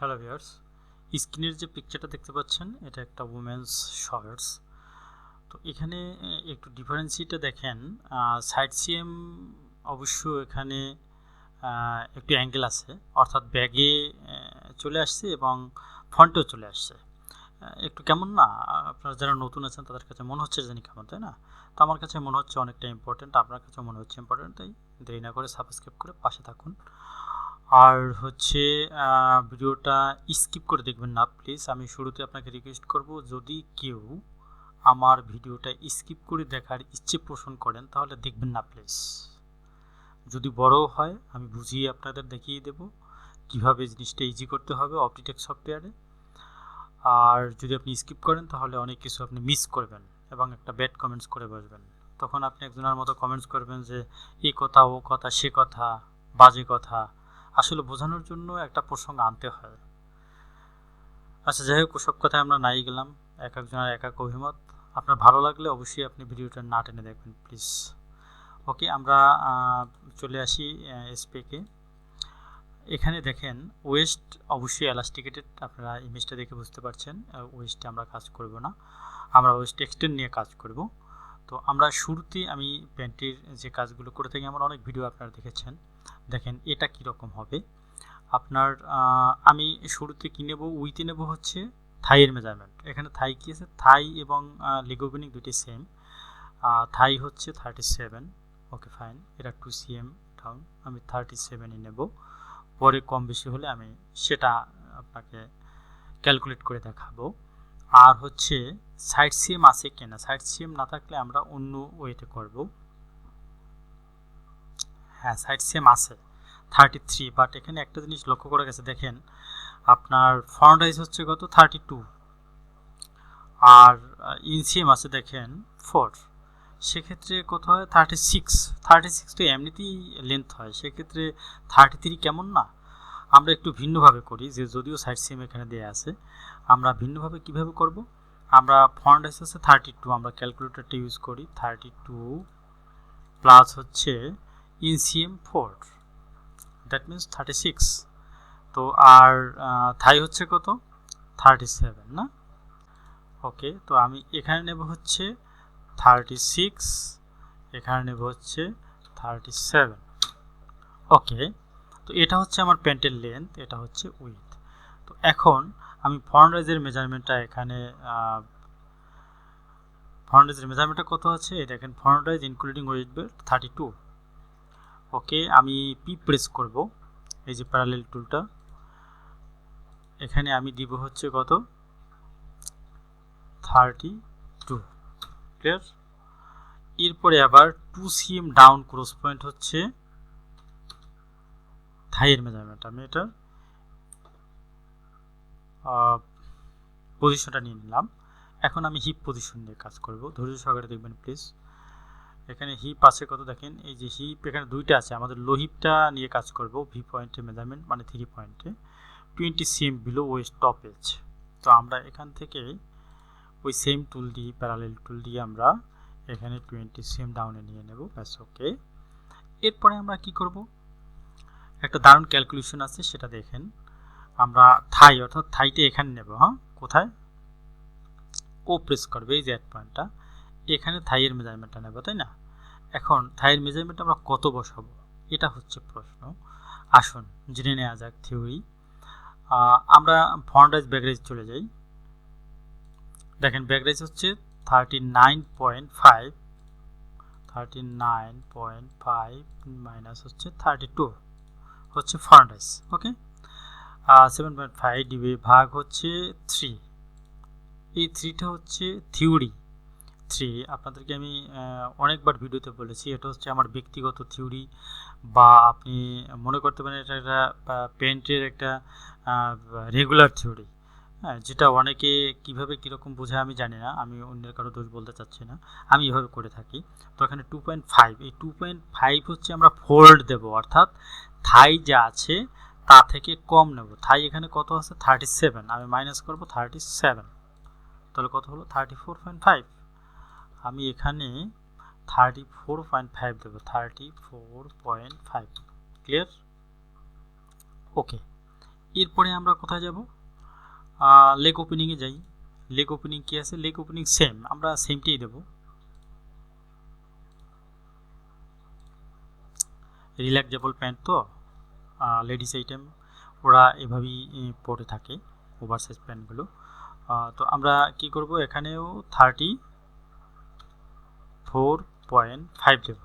Hello viewers, স্ক্রিনের যে পিকচারটা দেখতে পাচ্ছেন এটা একটা উমেন্স শর্টস। তো এখানে একটু ডিফারেন্সিটা দেখেন। সাইড সিএম অবশ্য এখানে একটু অ্যাঙ্গেল আছে, অর্থাৎ ব্যাগে চলে আসছে এবং ফ্রন্টেও চলে আসছে। একটু কেমন না, আপনারা যারা নতুন আছেন তাদের কাছে মনে হচ্ছে জানি কেমন, তাই না? তো আমার কাছে মনে হচ্ছে অনেকটা ইম্পর্টেন্ট, আপনার কাছে মনে হচ্ছে ইম্পর্টেন্ট, তাই দেরি না করে সাবস্ক্রাইব করে পাশে থাকুন। আর হচ্ছে ভিডিওটা স্কিপ করে দেখবেন না প্লিজ। আমি শুরুতে আপনাকে রিকোয়েস্ট করব, যদি কেউ আমার ভিডিওটা স্কিপ করে দেখার ইচ্ছে পোষণ করেন তাহলে দেখবেন না প্লিজ। যদি বড় হয় আমি বুঝিয়ে আপনাদের দেখিয়ে দেব কিভাবে জিনিসটা ইজি করতে হবে অপটিটেক সফটওয়্যারে। আর যদি আপনি স্কিপ করেন তাহলে অনেক কিছু আপনি মিস করবেন এবং একটা ব্যাড কমেন্টস করে বসবেন। তখন আপনি একজনের মতো কমেন্টস করবেন যে এই কথা ও কথা সে কথা বাজে কথা। আসলে বোঝানোর জন্য একটা প্রসঙ্গ আনতে হয়। আচ্ছা, যাই হোক, সব কথায় আমরা নাই গেলাম, এক একজনের এক এক অভিমত। আপনার ভালো লাগলে অবশ্যই আপনি ভিডিওটা না টেনে দেখবেন প্লিজ। ওকে, আমরা চলে আসি এসপেকে। এখানে দেখেন ওয়েস্ট অবশ্যই এলাস্টিকেটেড, আপনারা ইমেজটা দেখে বুঝতে পারছেন। ওয়েস্টে আমরা কাজ করব না, আমরা ওয়েস্ট এক্সটেন্ড নিয়ে কাজ করব। তো আমরা শুরুতে আমি প্যান্টের যে কাজগুলো করে থাকি আমার অনেক ভিডিও আপনারা দেখেছেন। দেখেন এটা কীরকম হবে আপনার। আমি শুরুতে কি নেব, উইতে নেব হচ্ছে থাইয়ের মেজারমেন্ট। এখানে থাই কি আছে, থাই এবং লেগ ওপেনিং দুটি সেম। থাই হচ্ছে 37। ওকে ফাইন, এটা 2 cm ডাউন, আমি 37ই নেব। পরে কম বেশি হলে আমি সেটা আপনাকে ক্যালকুলেট করে দেখাবো। আর হচ্ছে সাইড সিএম আছে কিনা, সাইড সিএম না থাকলে আমরা অন্য ওয়েতে করব। হ্যাঁ, সাইড সিএম আছে 33, বাট এখানে একটা জিনিস লক্ষ্য করে গেছে, দেখেন আপনার ফ্রন্ট রাইজ হচ্ছে কত 32, আর ইনসিএম আছে দেখেন 4। সেক্ষেত্রে কত হয় 36। 36 তো এমনিতেই লেন্থ হয়, সেক্ষেত্রে 33 কেমন না। আমরা একটু ভিন্নভাবে করি, যে যদিও সাইড সিএম এখানে দেওয়া আছে, আমরা ভিন্নভাবে কিভাবে করব। আমরা ফ্রন্ট রাইজ হচ্ছে 32, আমরা ক্যালকুলেটরটা ইউজ করি। 32 প্লাস হচ্ছে ইনসিএম 4, দ্যাট মিনস 36। তো আর থাই হচ্ছে কত 37 না। ওকে, তো আমি এখানে নেব হচ্ছে 36, এখানে নেব হচ্ছে 37। ওকে, তো এটা হচ্ছে আমার প্যান্টের লেন্থ, এটা হচ্ছে উইথ। তো এখন আমি ফ্রন্ট রাইজের মেজারমেন্টটা এখানে ফ্রন্ট রাইজের মেজারমেন্টটা কত আছে, এই দেখেন front rise including waist belt 32। Okay, আমি পি প্রেস করব, এই যে প্যারালেল টুলটা, এখানে আমি দিব হচ্ছে কত 32। ক্লিয়ার। এরপরে আবার 2 cm ডাউন ক্রস পয়েন্ট হচ্ছে থাইয়ের মেজারমেন্ট। আমি এটা পজিশনটা নিয়ে নিলাম। এখন আমি হিপ পজিশন নিয়ে কাজ করব, ধৈর্য সহকারে দেখবেন প্লিজ। এখানে হিপ আছে কত, দেখেন এই যে হিপ এখানে দুইটা আছে, আমাদের লো হিপটা নিয়ে কাজ করব। ভি পয়েন্টে মেজারমেন্ট মানে 3 পয়েন্টে 20 cm below waist top edge. তো আমরা এখান থেকে ওই সেম টুল দিয়ে, প্যারালেল টুল দিয়ে আমরা এখানে 20 cm ডাউনে নিয়ে নেব, ব্যাস। ওকে, এরপরে আমরা কি করব, একটা দারুণ ক্যালকুলেশন আছে সেটা দেখেন। আমরা থাই অর্থাৎ থাইটা এখানে নেব। হ্যাঁ, কোথায় ও প্রেস করবে, এই যে এক পয়েন্টটা, এখানে থাইয়ের মেজারমেন্টটা নেব, তাই না? এখন থাইয়ের মেজারমেন্ট আমরা কত বসাবো, এটা হচ্ছে প্রশ্ন। আসুন জেনে নেওয়া যাক থিওরি। আমরা ফ্রন্ট রাইজ ব্যাক রাইজ চলে যাই। দেখেন ব্যাক রাইজ হচ্ছে 39.5, 39.5 মাইনাস হচ্ছে 32 হচ্ছে ফ্রন্ট রাইজ। ওকে, 7.5 ডিবি ভাগ হচ্ছে 3, এই 3টা হচ্ছে থিওরি। 3 আপনাদেরকে আমি অনেকবার ভিডিওতে বলেছি, এটা হচ্ছে আমার ব্যক্তিগত থিওরি, বা আপনি মনে করতে পারেন এটা একটা পেন্টের একটা রেগুলার থিওরি। হ্যাঁ, যেটা অনেকে কিভাবে কীরকম বোঝায় আমি জানি না, আমি অন্যের কারো দোষ বলতে চাচ্ছি না, আমি এভাবে করে থাকি। তো এখানে 2.5, এই 2.5 হচ্ছে আমরা ফোল্ড দেব, অর্থাৎ থাই যা আছে তা থেকে কম নেব। থাই এখানে কত আছে 37, আমি মাইনাস করব 37, তাহলে কত হলো 34.5। আমি এখানে 34.5 দেবো, 34.5। ক্লিয়ার। ওকে, এরপরে আমরা কোথায় যাব, লেগ ওপেনিংয়ে যাই। লেগ ওপেনিং কি আছে, লেগ ওপেনিং সেম, আমরা সেমটাই দেব। রিল্যাক্সেবল প্যান্ট তো লেডিস আইটেম, ওরা এভাবেই পরে থাকে ওভারসাইজ প্যান্টগুলো। তো আমরা কি করব, এখানেও 34.5 দেব।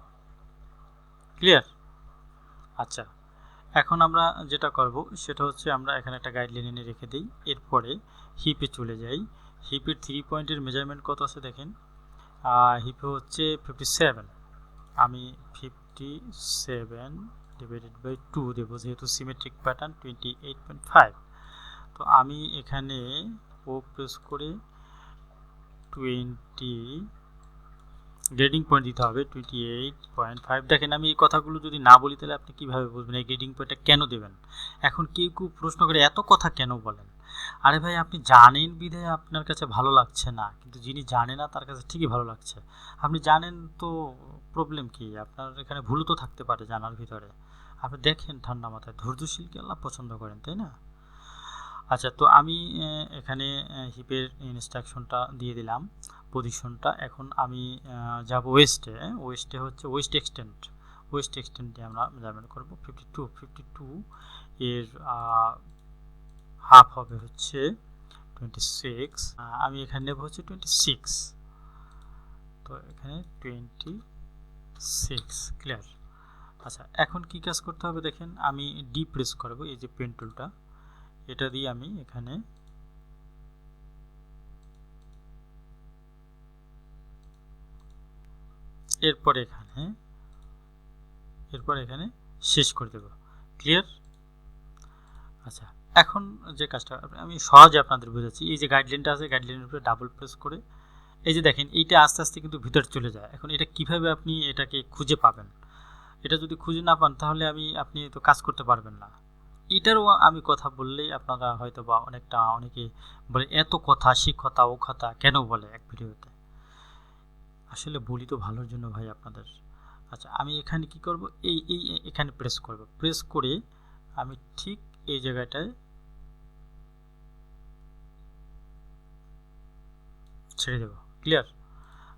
ক্লিয়ার? আচ্ছা, এখন আমরা যেটা করব সেটা হচ্ছে আমরা এখানে একটা গাইডলাইন এনে রেখে দিই। এরপরে হিপে চলে যাই। হিপের 3 পয়েন্টের মেজারমেন্ট কত আছে দেখেন, হিপে হচ্ছে 57, আমি 57 ডিভাইডেড বাই 2 দেব, যেহেতু সিমেট্রিক প্যাটার্ন 28.5। তো আমি এখানে ও প্রেস করে 20 গ্রেডিং পয়েন্ট দিতে হবে 28.5। দেখেন আমি এই কথাগুলো যদি না বলি তাহলে আপনি কীভাবে বুঝবেন এই গ্রেডিং পয়েন্টটা কেন দেবেন। এখন কেউ কেউ প্রশ্ন করে এত কথা কেন বলেন। আরে ভাই, আপনি জানেন বিধায় আপনার কাছে ভালো লাগছে না, কিন্তু যিনি জানে না তার কাছে ঠিকই ভালো লাগছে। আপনি জানেন তো প্রবলেম কি, আপনার এখানে ভুল তো থাকতে পারে জানার ভিতরে। আপনি দেখেন ঠান্ডা মাথায়, ধৈর্যশীলকে আল্লাহ পছন্দ করেন, তাই না? আচ্ছা, তো আমি এখানে হিপের ইনস্ট্রাকশনটা দিয়ে দিলাম, পজিশনটা। এখন আমি যাব ওয়েস্টে। ওয়েস্টে হচ্ছে ওয়েস্ট এক্সটেন্ড দিয়ে আমরা মেজারমেন্ট করব 52 এর হাফ হবে হচ্ছে 26, আমি এখানে নেব হচ্ছে 26, তো এখানে 26। ক্লিয়ার? আচ্ছা, এখন কি কাজ করতে হবে দেখেন, আমি ডি প্রেস করব, এই যে পেন টুলটা, এটা দিয়ে আমি এখানে এরপর এখানে শেষ করে দেব। ক্লিয়ার? আচ্ছা, এখন যে কাজটা আমি সহজে আপনাদের বোঝাচ্ছি, এই যে গাইডলাইনটা আছে, গাইডলাইনের উপরে ডাবল প্রেস করে এই যে দেখেন এইটা আস্তে আস্তে কিন্তু ভিতরে চলে যায়। এখন এটা কিভাবে আপনি এটাকে খুঁজে পাবেন, এটা যদি খুঁজে না পান তাহলে আপনি তো কাজ করতে পারবেন না। এটারও আমি কথা বললেই আপনারা হয়তো বা অনেকে বলে এত কথা সে কথা ও কথা কেন বলে এক ভিডিওতে। আসলে বলি তো ভালোর জন্য ভাই আপনাদের। আচ্ছা, আমি এখানে কি করব, এখানে প্রেস করব, প্রেস করে আমি ঠিক এই জায়গাটায় ছেড়ে দেব। ক্লিয়ার?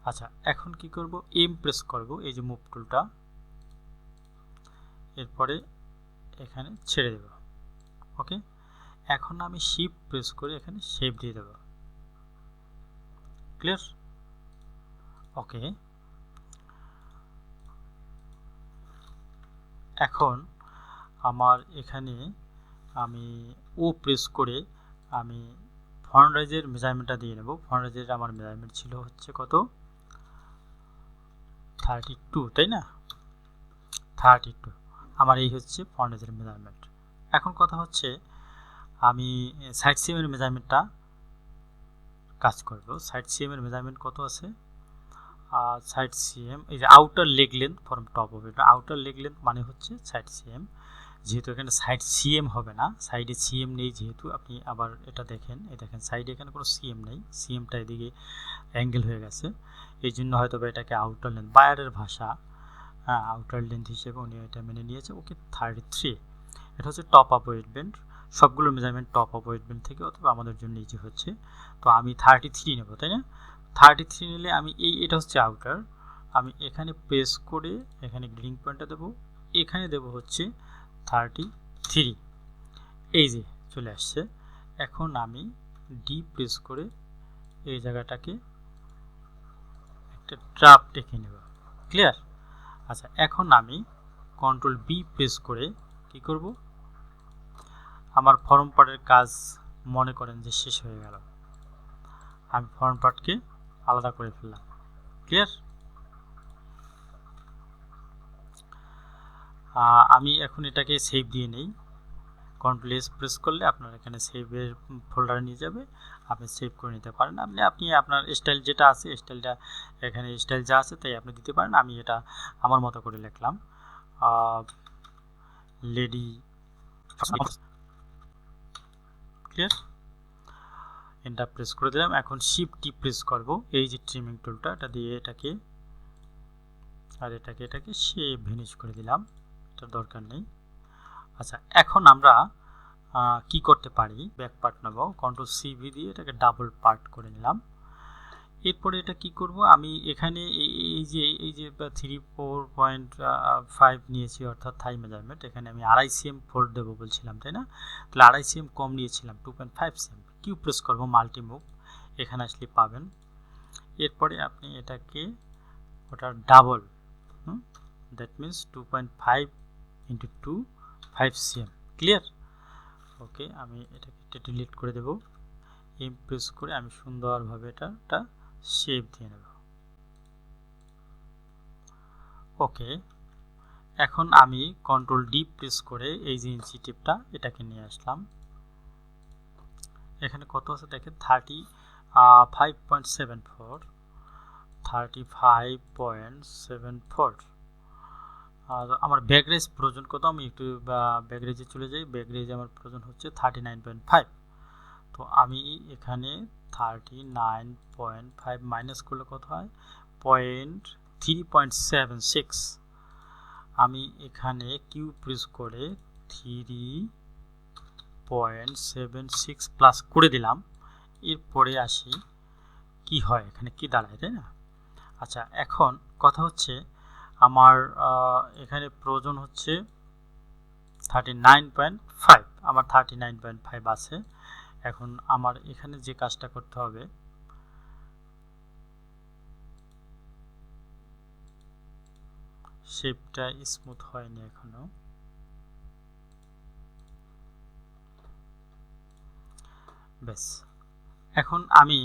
আচ্ছা, এখন কি করব, এম প্রেস করব, এই যে মুভ টুলটা, এরপরে এখানে ছেড়ে দেব। ওকে, এখন আমি শিফট প্রেস করে এখানে শেপ দিয়ে দেব। ক্লিয়ার? ওকে, এখন আমার এখানে আমি ও প্রেস করে আমি ফন্ট রাইজের মেজারমেন্টটা দিয়ে নেব। ফন্ট রাইজের আমার মেজারমেন্ট ছিল হচ্ছে কত, 32, তাই না? 32 আমার এই হচ্ছে ফন্ট রাইজের মেজারমেন্ট। এখন কথা হচ্ছে আমি সাইড সিএমের মেজারমেন্টটা কাজ করব। সাইড সিএমের মেজারমেন্ট কত আছে, সাইড সিএম এই যে outer leg length from top of, এটা আউটার লেগ লেন্থ মানে হচ্ছে সাইড সিএম। যেহেতু এখানে সাইড সিএম হবে না, সাইডে সিএম নেই, যেহেতু আপনি আবার এটা দেখেন, এই দেখেন সাইডে এখানে কোনো সিএম নেই, সিএমটা এদিকে অ্যাঙ্গেল হয়ে গেছে, এই জন্য হয়তো বা এটাকে আউটার লেন্থ, বায়ারের ভাষা, হ্যাঁ আউটার লেন্থ হিসেবে উনি এটা মেনে নিয়েছে। ওকে, 33 এটা হচ্ছে টপ আপ ওয়েট বেন্ড, সবগুলো measurement top up waist band থেকে, অথবা আমাদের জন্য ইজি হচ্ছে। তো আমি 33 নেব, তাই না? 33 নিলে আমি এটা হচ্ছে আউটার, আমি এখানে প্রেস করে এখানে গ্রিডিং পয়েন্টটা দেবো, এখানে দেব হচ্ছে 33, এই যে চলে আসছে। এখন আমি ডি প্রেস করে এই জায়গাটাকে একটা ট্রাপ টেকে নেব। ক্লিয়ার? আচ্ছা, এখন আমি কন্ট্রোল বি প্রেস করে কি করব, আমার ফর্ম পার্টের কাজ মনে করেন যে শেষ হয়ে গেল, আমি ফর্ম পার্টকে আলাদা করে ফেললাম। ক্লিয়ার? আমি এখন এটাকে সেভ দিয়ে নেই, কন্ট্রোল এস প্রেস করলে আপনার এখানে সেভের ফোল্ডারে নিয়ে যাবে, আপনি সেভ করে নিতে পারেন। আপনি আপনার স্টাইল যেটা আছে, স্টাইলটা এখানে স্টাইল যা আছে তাই আপনি দিতে পারেন। আমি এটা আমার মতো করে লিখলাম, লেডি। ক্লিয়ার? এন্টার প্রেস করে দিলাম। এখন শিফট টি প্রেস করব, এই যে ট্রিমিং টুলটা, এটা দিয়ে এটাকে আর এটাকে সে ভেনিশ করে দিলাম, এটা দরকার নেই। আচ্ছা, এখন আমরা কি করতে পারি, ব্যাক পার্ট নেব, কন্ট্রোল CV দিয়ে এটাকে ডাবল পার্ট করে নিলাম। এরপরে এটা কি করব, আমি এখানে এই যে 3.4.5 নিয়েছি অর্থাৎ থাই মেজারমেন্ট, এখানে আমি 2.5 cm ফোল্ড দেবো বলছিলাম, তাই না? তাহলে 2.5 cm কম নিয়েছিলাম, 2.5 cm। কিউ প্রেস করব, মাল্টি মুভ, এখানে আসলে পাবেন। এরপরে আপনি এটাকে ওটা double, that means 2.5 into 2 5 cm। Clear? Okay, আমি এটাকে ডিলিট করে দেব। প্রেস করে আমি সুন্দরভাবে এটা শেপ দিয়ে নেব। ওকে, এখন আমি কন্ট্রোল D প্রেস করে এই যে ইঞ্চি টিপটা এটাকে নিয়ে আসলাম। এখানে কত আছে দেখেন, 35.74, 35.74। আর আমার ব্যাকরেজ প্রয়োজন কত, আমি একটু ব্যাকরেজে চলে যাই। ব্যাকরেজ আমার প্রয়োজন হচ্ছে 39.5। তো আমি এখানে 39.5 মাইনাস করলে কত হয়, 3.76। আমি এখানে কিউ প্রেস করে 3.76 প্লাস করে দিলাম। এরপরে আসি কি হয়, এখানে কি দাঁড়ায়, তাই না? আচ্ছা, এখন কথা হচ্ছে আমার এখানে প্রয়োজন হচ্ছে 39.5, আমার 39.5 আছে। এখন আমার এখানে যে কাজটা করতে হবে, শেপটা স্মুথ হয়নি এখনো। বেশ, এখন আমি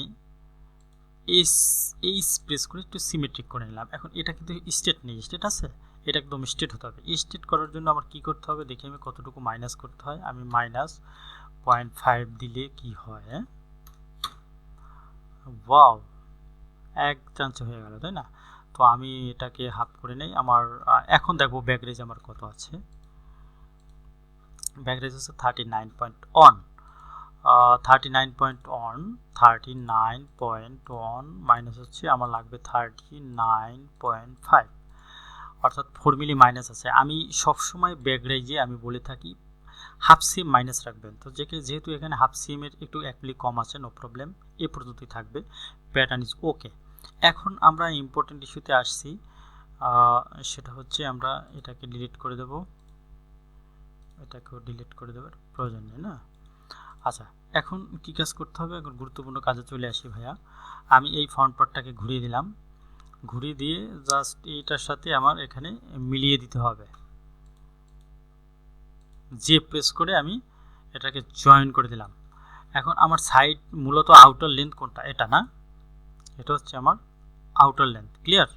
এই প্রেস করে একটু সিমেট্রিক করে নিলাম। এখন এটা কিন্তু স্ট্রেট নেই, স্ট্রেট আছে, এটা একদম স্ট্রেট হতে হবে। স্ট্রেট করার জন্য আমার কি করতে হবে দেখি আমি কতটুকু মাইনাস করতে হয়। আমি -0.5 দিলে কি হয়, ওয়াও, এক চান্সে হয়ে গেল, তাই না? তো আমি এটাকে হাফ করে নেই। আমার এখন দেখবো ব্যাকরেজ আমার কত আছে। ব্যাকরেজ হচ্ছে 39.1, 39.1 মাইনাস হচ্ছে আমার লাগবে 39.5, অর্থাৎ 4 মিলি মাইনাস আছে। আমি সবসময় ব্যাকরেজে আমি বলে থাকি হাফ সিএম মাইনাস রাখবেন। তো যেহেতু এখানে হাফ সিএমের একটু 1 মিলি কম আছে, নো প্রবলেম, এ পর্যন্তই থাকবে, প্যাটার্ন ইজ ওকে। এখন আমরা ইম্পর্টেন্ট ইস্যুতে আসছি, সেটা হচ্ছে আমরা এটাকে ডিলিট করে দেব, এটাকেও ডিলিট করে দেবার প্রয়োজন নেই, না? আচ্ছা, এখন কি কাজ করতে হবে, এখন গুরুত্বপূর্ণ কাজে চলে আসি ভাইয়া। আমি এই ফ্রন্ট পার্টটাকে ঘুরিয়ে দিলাম, ঘুরিয়ে দিয়ে জাস্ট এইটার সাথে আমার এখানে মিলিয়ে দিতে হবে। যে প্রেস করে আমি এটাকে জয়েন করে দিলাম। এখন আমার সাইড মূলত আউটার লেন্থ কোনটা, এটা না, এটা হচ্ছে আমার আউটার লেন্থ। ক্লিয়ার?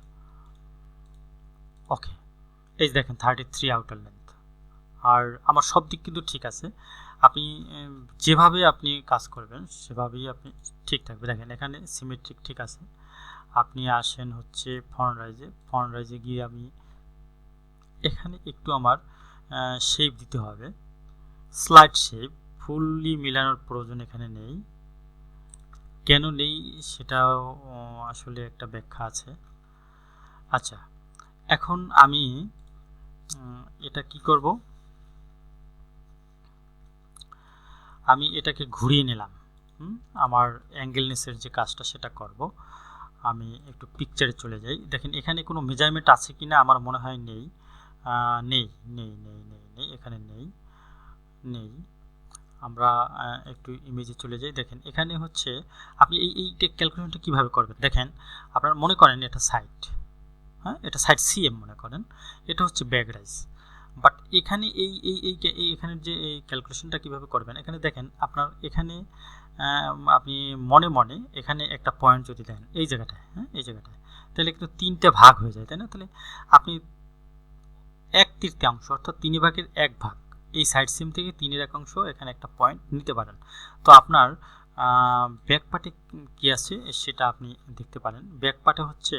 ওকে, এই দেখেন 33 আউটার লেন্থ। আর আমার সব দিক কিন্তু ঠিক আছে। আপনি যেভাবে আপনি কাজ করবেন সেভাবেই আপনি ঠিক থাকবে। দেখেন এখানে সিমেট্রিক ঠিক আছে। আপনি আসেন হচ্ছে ফন্ট রাইজে গিয়ে আমি এখানে একটু আমার শেপ দিতে হবে, স্লাইড শেপ। ফুললি মিলানোর প্রয়োজন এখানে নেই, কেন নেই সেটাও আসলে একটা ব্যাখ্যা আছে। আচ্ছা, এখন আমি এটা কি করব, আমি এটাকে ঘুরিয়ে নিলাম। আমার অ্যাঙ্গেলনেসের যে কাজটা সেটা করব। আমি একটু পিকচারে চলে যাই। দেখেন এখানে কোনো মেজারমেন্ট আছে কিনা, আমার মনে হয় নেই। নেই নেই নেই নেই নেই এখানে নেই। আমরা একটু ইমেজে চলে যাই। দেখেন এখানে হচ্ছে আপনি এই ক্যালকুলেশনটা কীভাবে করবেন। দেখেন আপনারা মনে করেন এটা সাইড, হ্যাঁ, এটা সাইড সিএম মনে করেন, এটা হচ্ছে ব্যাক রাইজ। বাট এখানে এখানে যে এই ক্যালকুলেশনটা কীভাবে করবেন, এখানে দেখেন আপনার এখানে আপনি মনে মনে এখানে একটা পয়েন্ট যদি দেন এই জায়গাটায়, হ্যাঁ, এই জায়গাটায়, তাহলে কিন্তু 3টে ভাগ হয়ে যায়, তাই না? তাহলে আপনি 1/3 অর্থাৎ 3/1 ভাগ এই সাইড সিম থেকে 3/1 এখানে একটা পয়েন্ট নিতে পারেন। তো আপনার ব্যাক পার্টে কী আছে সেটা আপনি দেখতে পারেন। ব্যাক পার্টে হচ্ছে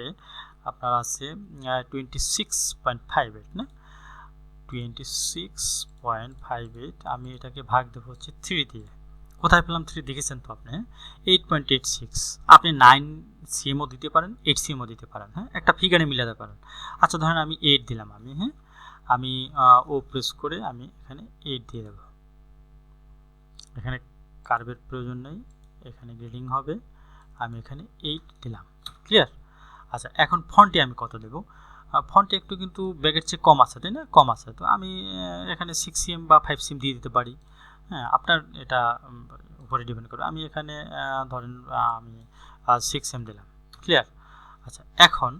আপনার আছে 26.58, না, 26.58। আমি এটাকে ভাগ দেবো হচ্ছে 3 দিয়ে। কোথায় পেলাম 3? দেখেছেন তো আপনি, 8.86। আপনি 9 সিএমও দিতে পারেন, 8 সিএমও দিতে পারেন, হ্যাঁ, একটা ফিগারে মিলাতে পারেন। আচ্ছা, ধরেন আমি 8 দিলাম, আমি ও প্রেস করে আমি এখানে 8 দিয়ে দেবো। এখানে কার্ভের প্রয়োজন নেই, এখানে গ্রেডিং হবে, আমি এখানে 8 দিলাম। ক্লিয়ার? আচ্ছা, এখন ফন্টে আমি কত দেব? ফন্টে একটু কিন্তু ব্যাগের চেয়ে কম আছে, তাই না? কম আছে, তো আমি এখানে 6 cm বা 5 cm দিয়ে দিতে পারি। হ্যাঁ, আপনার এটা উপরে ডিপেন্ড করবে। আমি এখানে ধরেন আমি 6 cm দিলাম। ক্লিয়ার? আচ্ছা, এখন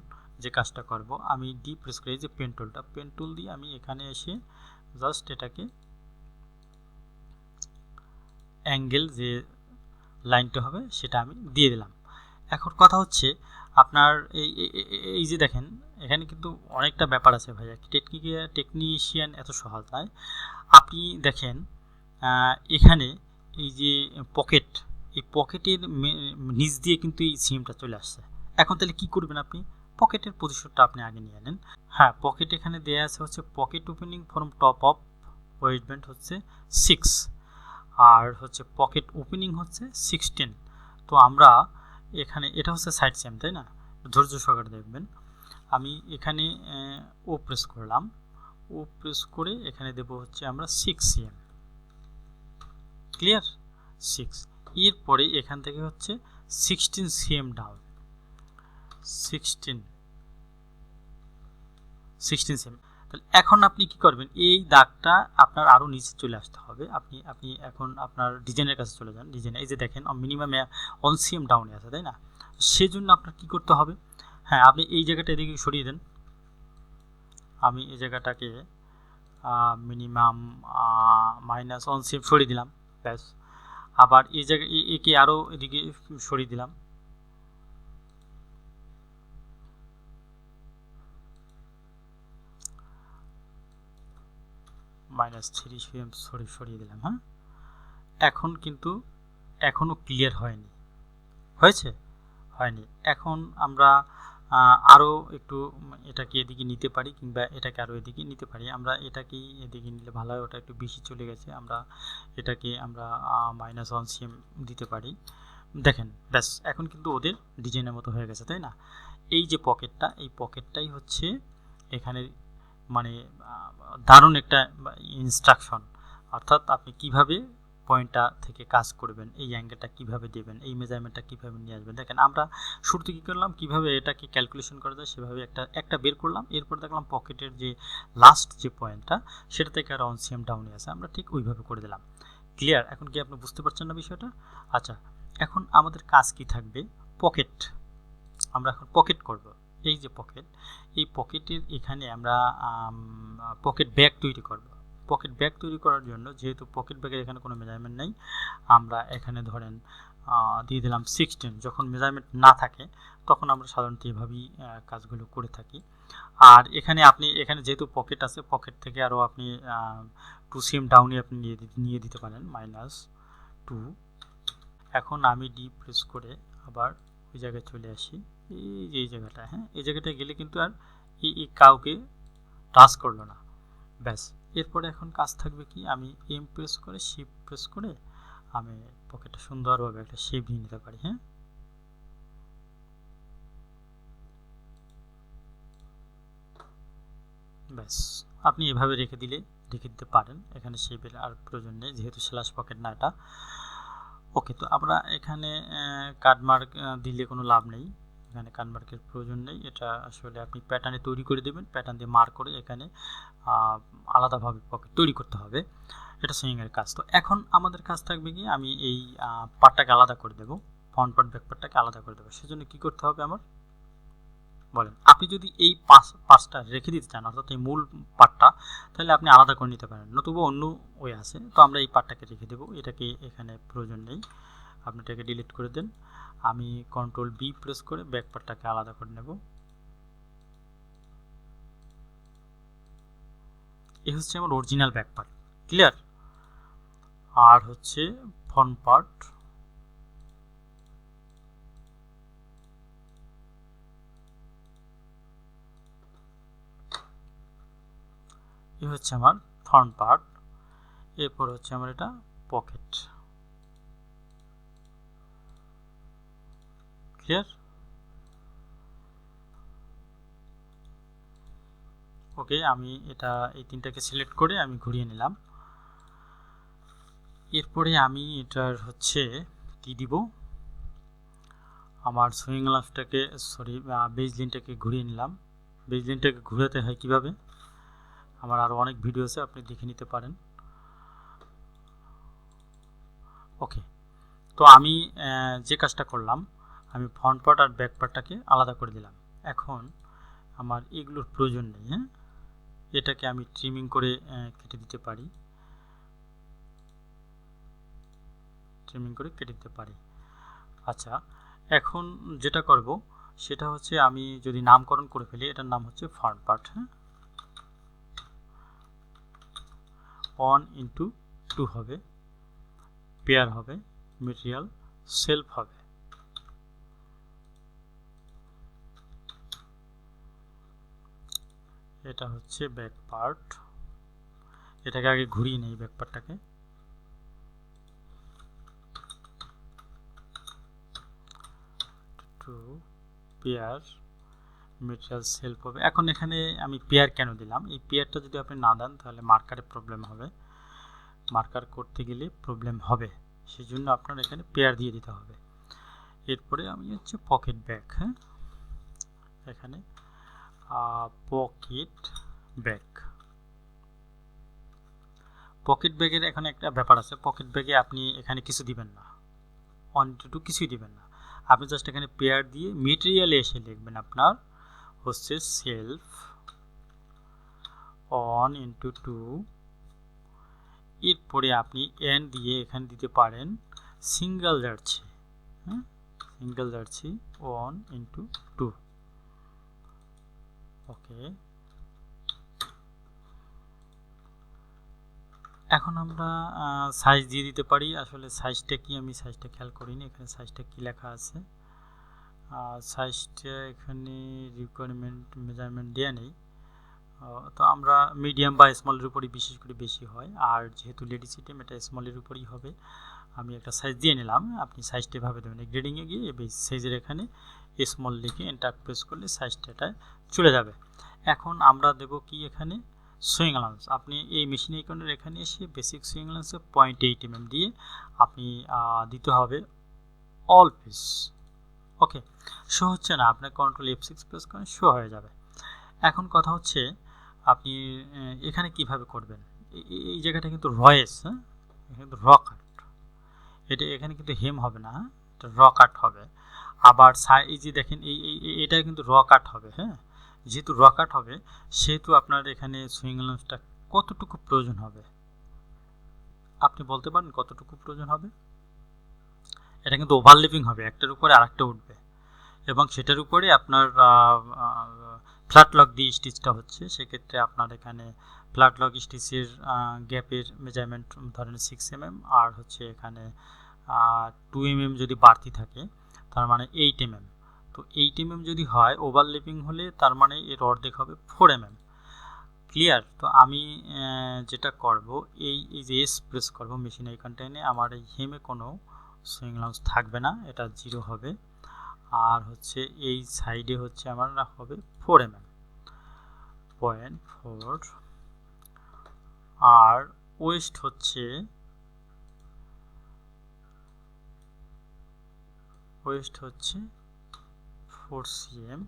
যে কাজটা করব, আমি ডি প্রেস করে, এই যে পেন টুল দিয়ে আমি এখানে এসে জাস্ট এটাকে অ্যাঙ্গেল যে লাইনটা হবে সেটা আমি দিয়ে দিলাম। এখন কথা হচ্ছে আপনার এই যে দেখেন এখানে কিন্তু অনেকটা ব্যাপার আছে ভাইয়া, টেকনিশিয়ান এত সহজ নয়। আপনি দেখেন এখানে এই যে পকেট, এই পকেটের নিচ দিয়ে কিন্তু এই সিমটা চলে আসছে। এখন তাহলে কি করবেন আপনি? পকেটের পজিশনটা আপনি আগে নিয়ে নেন। হ্যাঁ, পকেট এখানে দেওয়া আছে হচ্ছে pocket opening from top of waist band হচ্ছে 6, আর হচ্ছে পকেট ওপেনিং হচ্ছে 16। তো আমরা এখানে এটা হচ্ছে সাইড সিম, তাই না? ধৈর্য সহকারে দেখবেন। আমি এখানে ও প্রেস করলাম, ও প্রেস করে এখানে দেব হচ্ছে আমরা 6 cm। ক্লিয়ার? 6। এরপরে এখান থেকে হচ্ছে 16 cm ডাউন, 16 cm। তাহলে এখন আপনি কি করবেন? এই দাগটা আপনার আরও নিচে চলে আসতে হবে। আপনি এখন আপনার ডিজাইনের কাছে চলে যান। ডিজাইন এই যে দেখেন মিনিমাম 1 cm ডাউনে আছে, তাই না? সেজন্য আপনার কি করতে হবে? হ্যাঁ, আপনি এই জায়গাটা এদিকে সরিয়ে দেন। আমি এই জায়গাটাকে মিনিমাম -1 cm সরিয়ে দিলাম, ব্যাস। আবার এই জায়গায় একে আরও এদিকে সরিয়ে দিলাম। -3 cm সরিয়ে দিলাম। হ্যাঁ, এখন কিন্তু এখনও ক্লিয়ার হয়নি। হয়েছে? হয়নি। এখন আমরা আরও একটু এটাকে এদিকে নিতে পারি, কিংবা এটাকে আরও এদিকে নিতে পারি। আমরা এটাকেই এদিকে নিলে ভালো হয়, ওটা একটু বেশি চলে গেছে। আমরা এটাকে আমরা -1 cm দিতে পারি। দেখেন, ব্যাস, এখন কিন্তু ওদের ডিজাইনের মতো হয়ে গেছে, তাই না? এই যে পকেটটা, এই পকেটটাই হচ্ছে এখানে মানে দারুণ একটা ইনস্ট্রাকশন। অর্থাৎ আপনি কিভাবে পয়েন্টটা থেকে কাজ করবেন, এই অ্যাঙ্গেলটা কিভাবে দেবেন, এই মেজারমেন্টটা কিভাবে নিয়ে আসবেন। দেখেন আমরা শুরুতে কী করলাম, কিভাবে এটাকে ক্যালকুলেশন করা যায় সেভাবে একটা বের করলাম। এরপর দেখলাম পকেটের যে লাস্ট যে পয়েন্টটা সেটা থেকে আর 1 cm ডাউনে আছে, আমরা ঠিক ওইভাবে করে দিলাম। ক্লিয়ার? এখন কি আপনি বুঝতে পারছেন না বিষয়টা? আচ্ছা, এখন আমাদের কাজ কি থাকবে? পকেট। আমরা এখন পকেট করব। এই যে পকেট, এই পকেটের এখানে আমরা পকেট ব্যাগ তৈরি করব। পকেট ব্যাগ তৈরি করার জন্য, যেহেতু পকেট ব্যাগের এখানে কোনো মেজারমেন্ট নেই, আমরা এখানে ধরেন দিয়ে দিলাম 16। যখন মেজারমেন্ট না থাকে তখন আমরা সাধারণত এভাবেই কাজগুলো করে থাকি। আর এখানে আপনি এখানে যেহেতু পকেট আছে, পকেট থেকে আরও আপনি 2 cm ডাউনে আপনি নিয়ে দিতে পারেন, -2। এখন আমি ডি প্রেস করে আবার ওই জায়গায় চলে আসি, এই যে এই জায়গাটা। হ্যাঁ, এই জায়গাটায় গেলে কিন্তু আর এই কাউকে টাচ করলো না, ব্যাস। এরপরে এখন কাজ থাকবে কি, আমি এম প্রেস করে শিফট প্রেস করে আমি পকেটটা সুন্দরভাবে একটা শেপ দিয়ে নিতে পারি। হ্যাঁ, ব্যাস, আপনি এভাবে রেখে দিতে পারেন। এখানে শেপের আর প্রয়োজন নেই, যেহেতু স্ল্যাশ পকেট না এটা। ওকে, তো আমরা এখানে কাটমার্ক দিলে কোনো লাভ নেই, এখানে কাটমার্কের প্রয়োজন নেই। এটা আসলে আপনি প্যাটার্নে তৈরি করে দেবেন, প্যাটার্ন দিয়ে মার্ক করে এখানে আলাদাভাবে পকেট তৈরি করতে হবে। এটা সুইংয়ের কাজ। তো এখন আমাদের কাজ থাকবে কি, আমি এই পার্টটাকে আলাদা করে দেবো, ফ্রন্ট পার্ট ব্যাক পার্টটাকে আলাদা করে দেবো। সেজন্য কী করতে হবে আমার বলেন? আপনি যদি এই পার্টটা রেখে দিতে চান, অর্থাৎ এই মূল পার্টটা, তাহলে আপনি আলাদা করে নিতে পারেন, নতুবা অন্য ওয়ে আছে। তো আমরা এই পার্টটাকে রেখে দেবো, এটাকে এখানে প্রয়োজন নেই, আপনি এটাকে ডিলিট করে দেন। আমি কন্ট্রোল বি প্রেস করে ব্যাক পার্টটাকে আলাদা করে নেব। এই হচ্ছে আমার অরিজিনাল ব্যাক পার্ট। ক্লিয়ার? আর হচ্ছে ফ্রন্ট পার্ট, এই হচ্ছে আমার ফ্রন্ট পার্ট। এরপর হচ্ছে আমার এটা পকেট। ক্লিয়ার? ওকে, আমি এটা এই তিনটাকে সিলেক্ট করে আমি ঘুরিয়ে নিলাম। এরপরে আমি এটার হচ্ছে কি দিব, আমার সুইং লাইনটাকে বেজ লাইনটাকে ঘুরিয়ে নিলাম। বেজ লাইনটাকে ঘুরাতে হয় কিভাবে, আমার আরও অনেক ভিডিও আছে, আপনি দেখে নিতে পারেন। ওকে, তো আমি যে কাজটা করলাম, আমি ফ্রন্ট পার্ট আর ব্যাক পার্টটাকে আলাদা করে দিলাম। এখন আমার এগুলোর প্রয়োজন নেই। হ্যাঁ, এটাকে আমি ট্রিমিং করে কেটে দিতে পারি, আচ্ছা, এখন যেটা করব সেটা হচ্ছে আমি যদি নামকরণ করে ফেলি, এটার নাম হচ্ছে ফ্রন্ট পার্ট। হ্যাঁ, 1:2 হবে, পেয়ার হবে, মেটেরিয়াল সেলফ হবে। এটা হচ্ছে ব্যাক পার্ট, এটাকে আগে ঘুরিয়ে নেই ব্যাক পার্টটাকে। টু পেয়ার মেটেরিয়াল সেলফ হবে। এখন এখানে আমি পেয়ার কেন দিলাম, এই পেয়ারটা যদি আপনি না দেন তাহলে মার্কারে প্রবলেম হবে, মার্কার করতে গেলে প্রবলেম হবে, সেই জন্য আপনার এখানে পেয়ার দিয়ে দিতে হবে। এরপরে আমি হচ্ছে পকেট ব্যাগ। হ্যাঁ, এখানে পকেট ব্যাগ, পকেট ব্যাগের এখানে একটা ব্যাপার আছে, পকেট ব্যাগে আপনি এখানে কিছু দিবেন না, 1:2 কিছুই দিবেন না, আপনি জাস্ট এখানে পেয়ার দিয়ে মেটেরিয়ালে এসে লিখবেন আপনার হচ্ছে সেলফ 1:2। এরপরে আপনি এন দিয়ে এখানে দিতে পারেন সিঙ্গেল জার্সি। হ্যাঁ, সিঙ্গেল জার্সি 1:2। ওকে, এখন আমরা সাইজ দিয়ে দিতে পারি। আসলে সাইজটা কি, আমি সাইজটা খেয়াল করিনি, এখানে সাইজটা কি লেখা আছে, সাইজটা এখানে রিকোয়ারমেন্ট মেজারমেন্ট দেওয়া নেই, তো আমরা মিডিয়াম বা স্মলের উপরই বিশেষ করে বেশি হয়, আর যেহেতু লেডিস আইটেম এটা স্মলের উপরই হবে। আমি একটা সাইজ দিয়ে নিলাম, আপনি সাইজটা এভাবে দেবেন, গ্রেডিংয়ে গিয়ে এই সাইজের এখানে স্মল লিখে এন্টার প্রেস করলে সাইজটা এটা চলে যাবে। এখন আমরা দেব কি এখানে সুইং অ্যালাউন্স, আপনি এই মেশিন আইকনের এখানে এসে বেসিক সুইং অ্যালাউন্সে 0.8 mm দিয়ে আপনি দিতে হবে অল পিস। ওকে, শো হচ্ছে না, আপনার কন্ট্রোল F6 প্রেস করেন, শো হয়ে যাবে। এখন কথা হচ্ছে আপনি এখানে কিভাবে করবেন, এই জায়গাটা কিন্তু রয়েস, হ্যাঁ, কিন্তু র কাট, এটা এখানে কিন্তু হেম হবে না, এটা র কাট হবে। আবার এই যে দেখেন এটা কিন্তু র কাট হবে। হ্যাঁ, যেহেতু র কাট হবে সেহেতু আপনার এখানে সুইং অ্যালাউন্সটা কতটুকু প্রয়োজন হবে, আপনি বলতে পারেন কতটুকু প্রয়োজন হবে। এটা কিন্তু ওভারলিপিং হবে, একটার উপরে আরেকটা উঠবে, এবং সেটার উপরে আপনার ফ্ল্যাট লক দিয়ে স্টিচটা হচ্ছে, সেক্ষেত্রে আপনার এখানে ফ্ল্যাট লক স্টিচের গ্যাপের মেজারমেন্ট ধরেন 6 mm, আর হচ্ছে এখানে 2 mm যদি বাড়তি থাকে তার মানে 8 mm। তো 8 mm যদি হয় ওভারলিপিং হলে তার মানে এর অর্ধেক হবে 4 mm। ক্লিয়ার? তো আমি যেটা করব, এই যে এস প্রেস করব মেশিন আইকনটা এনে, আমার এই হেমে কোনো সুইং অ্যালাউন্স থাকবে না, এটা 0 হবে। আর হচ্ছে এই সাইডে হচ্ছে আমার হবে 4 mm, 0.4। আর ওয়েস্ট হচ্ছে 4 cm,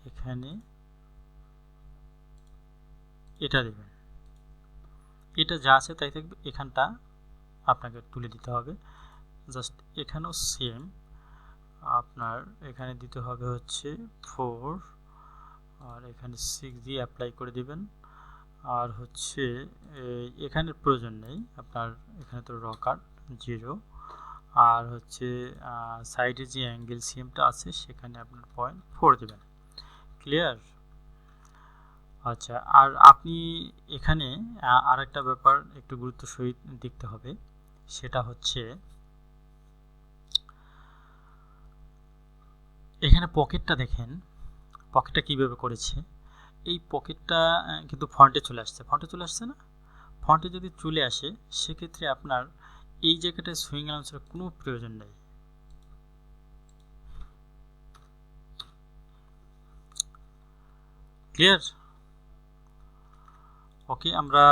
এখানে এটা দেবেন, এটা যা আছে তাই থাকবে, এখানটা আপনাকে তুলে দিতে হবে। জাস্ট এখানেও সেম, আপনার এখানে দিতে হবে হচ্ছে 4, আর এখানে 6 দিয়ে অ্যাপ্লাই করে দিবেন। আর হচ্ছে এখানের প্রয়োজন নেই, আপনার এখানে তো র কাট 0। আর হচ্ছে সাইডে যে অ্যাঙ্গেল সিএমটা আছে সেখানে আপনার 0.4 দেবেন। ক্লিয়ার? আচ্ছা, আর আপনি এখানে আরেকটা ব্যাপার একটু গুরুত্ব সহিত দেখতে হবে, সেটা হচ্ছে এখানে পকেটটা দেখেন, পকেটটা কিভাবে করেছে, এই পকেটটা কিন্তু ফ্রন্টে চলে আসছে না, ফ্রন্টে যদি চলে আসে সেক্ষেত্রে আপনার এই জায়গাটায় সুইং অ্যালাউন্সের কোনো প্রয়োজন নেই। ক্লিয়ার? ওকে, আমরা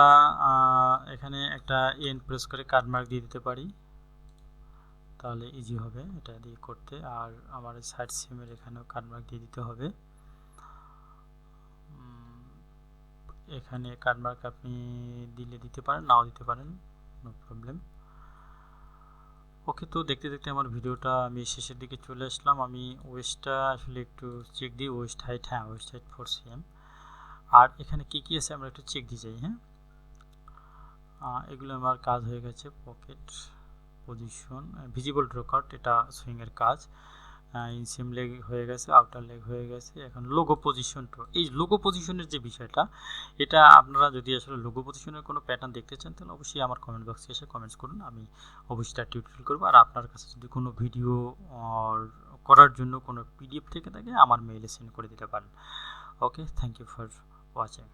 এখানে একটা এন প্রেস করে কাট মার্ক দিয়ে দিতে পারি, তাহলে ইজি হবে এটা দিয়ে করতে। আর আমার সাইড সিমের এখানেও কাট মার্ক দিয়ে দিতে হবে। এখানে কাট মার্ক আপনি দিতে পারেন, নাও দিতে পারেন, নো প্রবলেম। ওকে, তো দেখতে দেখতে আমার ভিডিওটা আমি শেষের দিকে চলে আসলাম। আমি ওয়েস্টটা আসলে একটু চেক দিই, ওয়েস্ট হাইট, হ্যাঁ ওয়েস্ট হাইট 4 cm। আর এখানে কি কি আছে আমরা একটু চেক দিয়ে যাই। হ্যাঁ, এগুলো আমার কাজ হয়ে গেছে। পকেট পজিশন, ভিজিবল ড্রকাট, এটা সুইংয়ের কাজ। ইনসিম লেগ হয়ে গেছে, আউটার লেগ হয়ে গেছে। এখন লোগো পজিশন, তো এই লোগো পজিশনের যে বিষয়টা, এটা আপনারা যদি আসলে লোগো পজিশনের কোনো প্যাটার্ন দেখতে চান তাহলে অবশ্যই আমার কমেন্ট বক্সে এসে কমেন্টস করুন, আমি অবশ্যই তার টিউটোরিয়াল করবো। আর আপনার কাছে যদি কোনো ভিডিও করার জন্য কোনো পিডিএফ থেকে থাকে আমার মেইলে সেন্ড করে দিতে পারেন। ওকে, থ্যাংক ইউ ফর ওয়াচিং।